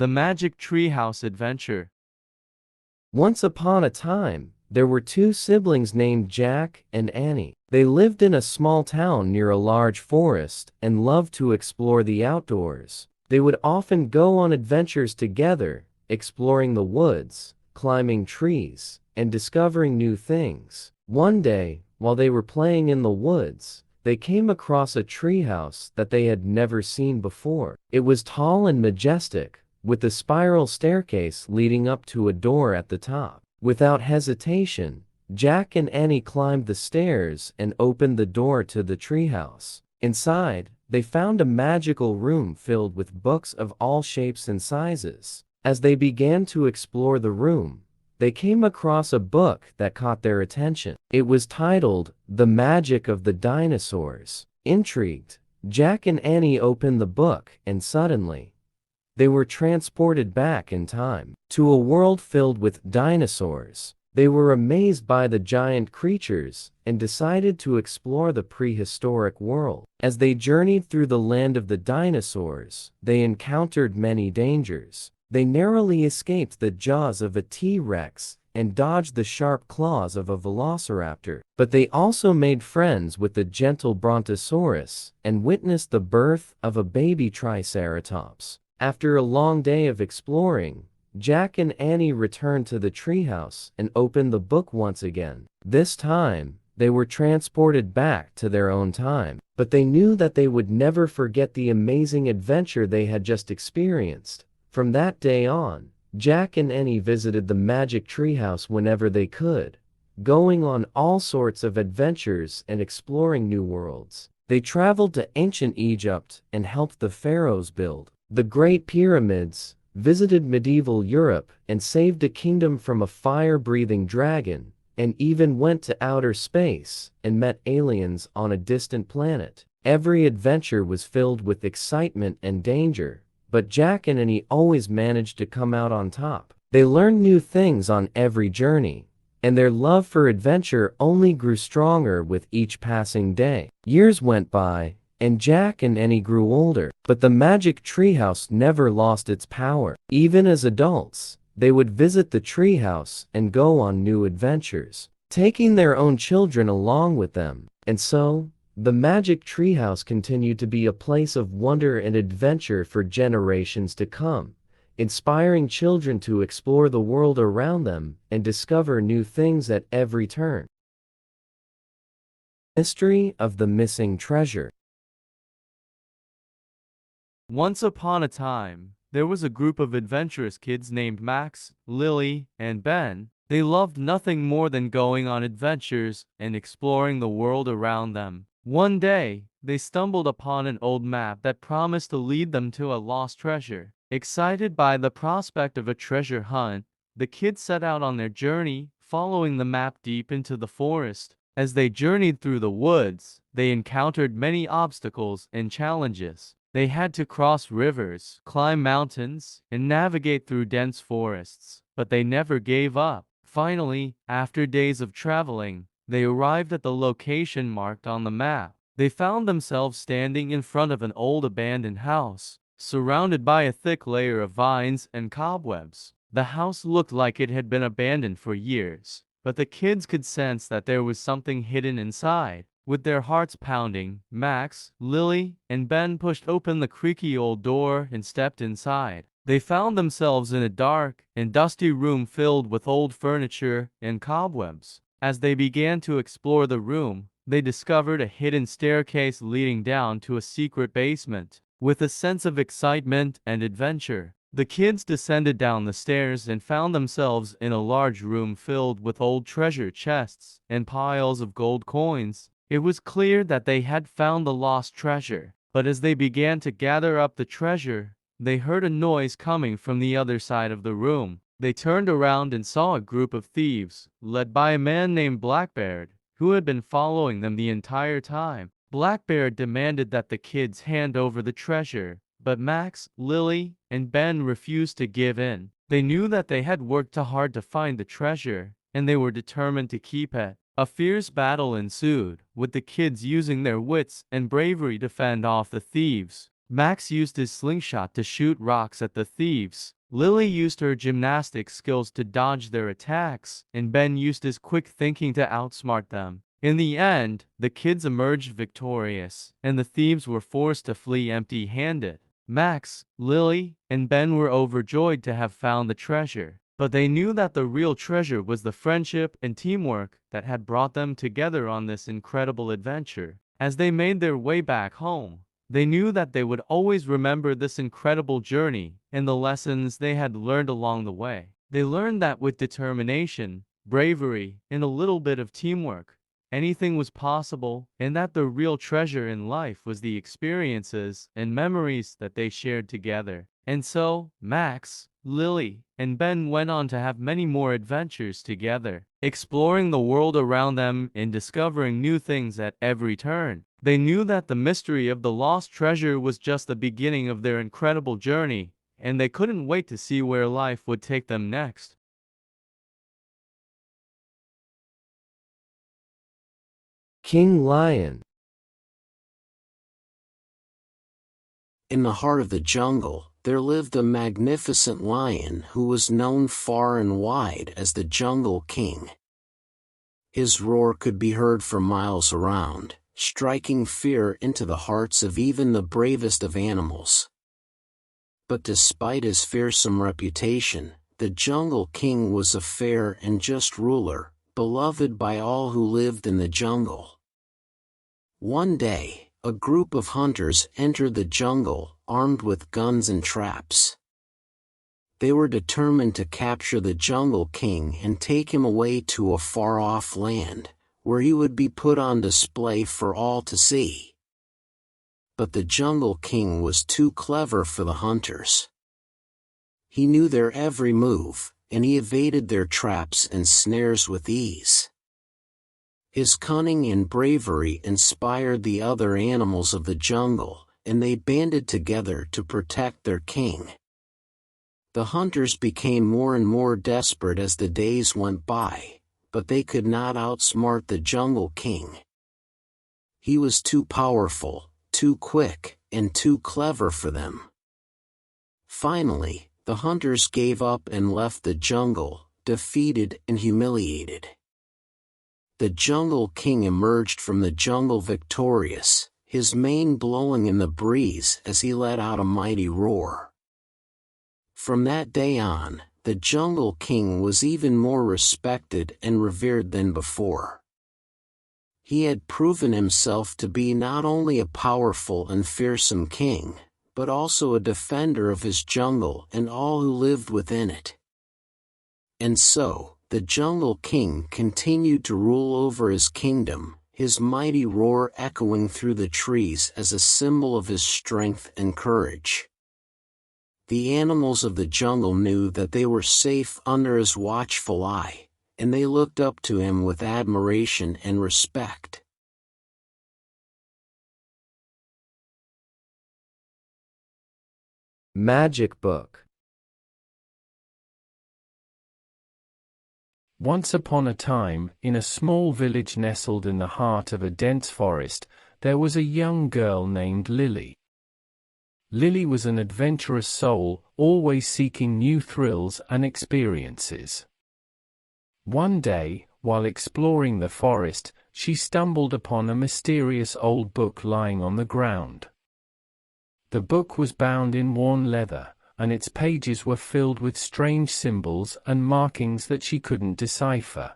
The Magic Treehouse Adventure. Once upon a time, there were two siblings named Jack and Annie. They lived in a small town near a large forest and loved to explore the outdoors. They would often go on adventures together, exploring the woods, climbing trees, and discovering new things. One day, while they were playing in the woods, they came across a treehouse that they had never seen before. It was tall and majestic, with a spiral staircase leading up to a door at the top. Without hesitation, Jack and Annie climbed the stairs and opened the door to the treehouse. Inside, they found a magical room filled with books of all shapes and sizes. As they began to explore the room, they came across a book that caught their attention. It was titled, "The Magic of the Dinosaurs." Intrigued, Jack and Annie opened the book and suddenly, they were transported back in time to a world filled with dinosaurs. They were amazed by the giant creatures and decided to explore the prehistoric world. As they journeyed through the land of the dinosaurs, they encountered many dangers. They narrowly escaped the jaws of a T-Rex and dodged the sharp claws of a velociraptor. But they also made friends with the gentle brontosaurus and witnessed the birth of a baby triceratops. After a long day of exploring, Jack and Annie returned to the treehouse and opened the book once again. This time, they were transported back to their own time, but they knew that they would never forget the amazing adventure they had just experienced. From that day on, Jack and Annie visited the magic treehouse whenever they could, going on all sorts of adventures and exploring new worlds. They traveled to ancient Egypt and helped the pharaohs build the Great Pyramids, visited medieval Europe and saved a kingdom from a fire-breathing dragon, and even went to outer space and met aliens on a distant planet. Every adventure was filled with excitement and danger, but Jack and Annie always managed to come out on top. They learned new things on every journey, and their love for adventure only grew stronger with each passing day. Years went by, and Jack and Annie grew older, but the magic treehouse never lost its power. Even as adults, they would visit the treehouse and go on new adventures, taking their own children along with them. And so, the magic treehouse continued to be a place of wonder and adventure for generations to come, inspiring children to explore the world around them and discover new things at every turn. Mystery of the Missing Treasure. Once upon a time, there was a group of adventurous kids named Max, Lily, and Ben. They loved nothing more than going on adventures and exploring the world around them. One day, they stumbled upon an old map that promised to lead them to a lost treasure. Excited by the prospect of a treasure hunt, the kids set out on their journey, following the map deep into the forest. As they journeyed through the woods, they encountered many obstacles and challenges. They had to cross rivers, climb mountains, and navigate through dense forests, but they never gave up. Finally, after days of traveling, they arrived at the location marked on the map. They found themselves standing in front of an old abandoned house, surrounded by a thick layer of vines and cobwebs. The house looked like it had been abandoned for years, but the kids could sense that there was something hidden inside. With their hearts pounding, Max, Lily, and Ben pushed open the creaky old door and stepped inside. They found themselves in a dark and dusty room filled with old furniture and cobwebs. As they began to explore the room, they discovered a hidden staircase leading down to a secret basement. With a sense of excitement and adventure, the kids descended down the stairs and found themselves in a large room filled with old treasure chests and piles of gold coins. It was clear that they had found the lost treasure, but as they began to gather up the treasure, they heard a noise coming from the other side of the room. They turned around and saw a group of thieves, led by a man named Blackbeard, who had been following them the entire time. Blackbeard demanded that the kids hand over the treasure, but Max, Lily, and Ben refused to give in. They knew that they had worked hard to find the treasure, and they were determined to keep it. A fierce battle ensued, with the kids using their wits and bravery to fend off the thieves. Max used his slingshot to shoot rocks at the thieves. Lily used her gymnastic skills to dodge their attacks, and Ben used his quick thinking to outsmart them. In the end, the kids emerged victorious, and the thieves were forced to flee empty-handed. Max, Lily, and Ben were overjoyed to have found the treasure, but they knew that the real treasure was the friendship and teamwork that had brought them together on this incredible adventure. As they made their way back home, they knew that they would always remember this incredible journey and the lessons they had learned along the way. They learned that with determination, bravery, and a little bit of teamwork, anything was possible, and that the real treasure in life was the experiences and memories that they shared together. And so, Max, Lily, and Ben went on to have many more adventures together, exploring the world around them and discovering new things at every turn. They knew that the mystery of the lost treasure was just the beginning of their incredible journey, and they couldn't wait to see where life would take them next. King Lion. In the heart of the jungle, there lived a magnificent lion who was known far and wide as the Jungle King. His roar could be heard for miles around, striking fear into the hearts of even the bravest of animals. But despite his fearsome reputation, the Jungle King was a fair and just ruler, beloved by all who lived in the jungle. One day, a group of hunters entered the jungle, armed with guns and traps. They were determined to capture the Jungle King and take him away to a far-off land, where he would be put on display for all to see. But the Jungle King was too clever for the hunters. He knew their every move, and he evaded their traps and snares with ease. His cunning and bravery inspired the other animals of the jungle, and they banded together to protect their king. The hunters became more and more desperate as the days went by, but they could not outsmart the Jungle King. He was too powerful, too quick, and too clever for them. Finally, the hunters gave up and left the jungle, defeated and humiliated. The Jungle King emerged from the jungle victorious, his mane blowing in the breeze as he let out a mighty roar. From that day on, the Jungle King was even more respected and revered than before. He had proven himself to be not only a powerful and fearsome king, but also a defender of his jungle and all who lived within it. And so, the Jungle King continued to rule over his kingdom, his mighty roar echoing through the trees as a symbol of his strength and courage. The animals of the jungle knew that they were safe under his watchful eye, and they looked up to him with admiration and respect. Magic Book. Once upon a time, in a small village nestled in the heart of a dense forest, there was a young girl named Lily. Lily was an adventurous soul, always seeking new thrills and experiences. One day, while exploring the forest, she stumbled upon a mysterious old book lying on the ground. The book was bound in worn leather, and its pages were filled with strange symbols and markings that she couldn't decipher.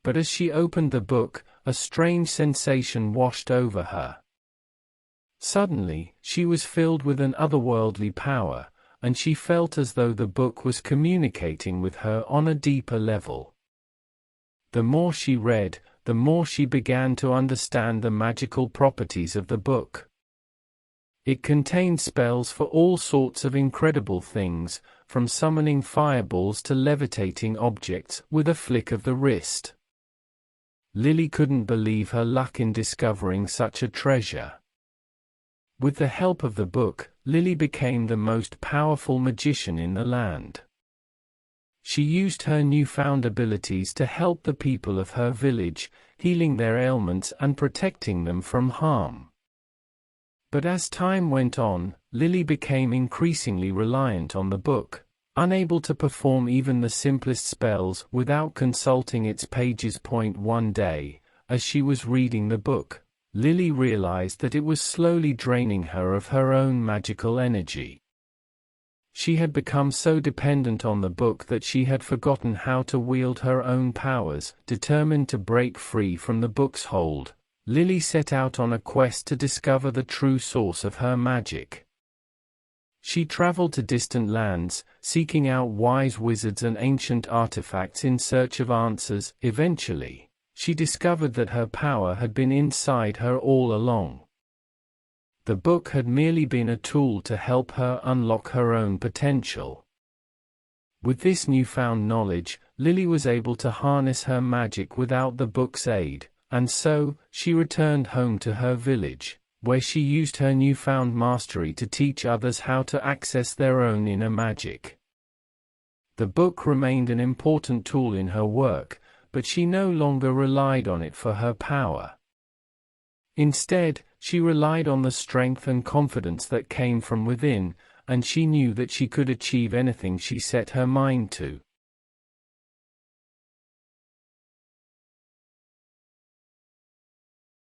But as she opened the book, a strange sensation washed over her. Suddenly, she was filled with an otherworldly power, and she felt as though the book was communicating with her on a deeper level. The more she read, the more she began to understand the magical properties of the book. It contained spells for all sorts of incredible things, from summoning fireballs to levitating objects with a flick of the wrist. Lily couldn't believe her luck in discovering such a treasure. With the help of the book, Lily became the most powerful magician in the land. She used her newfound abilities to help the people of her village, healing their ailments and protecting them from harm. But as time went on, Lily became increasingly reliant on the book, unable to perform even the simplest spells without consulting its pages. One day, as she was reading the book, Lily realized that it was slowly draining her of her own magical energy. She had become so dependent on the book that she had forgotten how to wield her own powers. Determined to break free from the book's hold, Lily set out on a quest to discover the true source of her magic. She traveled to distant lands, seeking out wise wizards and ancient artifacts in search of answers. Eventually, she discovered that her power had been inside her all along. The book had merely been a tool to help her unlock her own potential. With this newfound knowledge, Lily was able to harness her magic without the book's aid, and so, she returned home to her village, where she used her newfound mastery to teach others how to access their own inner magic. The book remained an important tool in her work, but she no longer relied on it for her power. Instead, she relied on the strength and confidence that came from within, and she knew that she could achieve anything she set her mind to.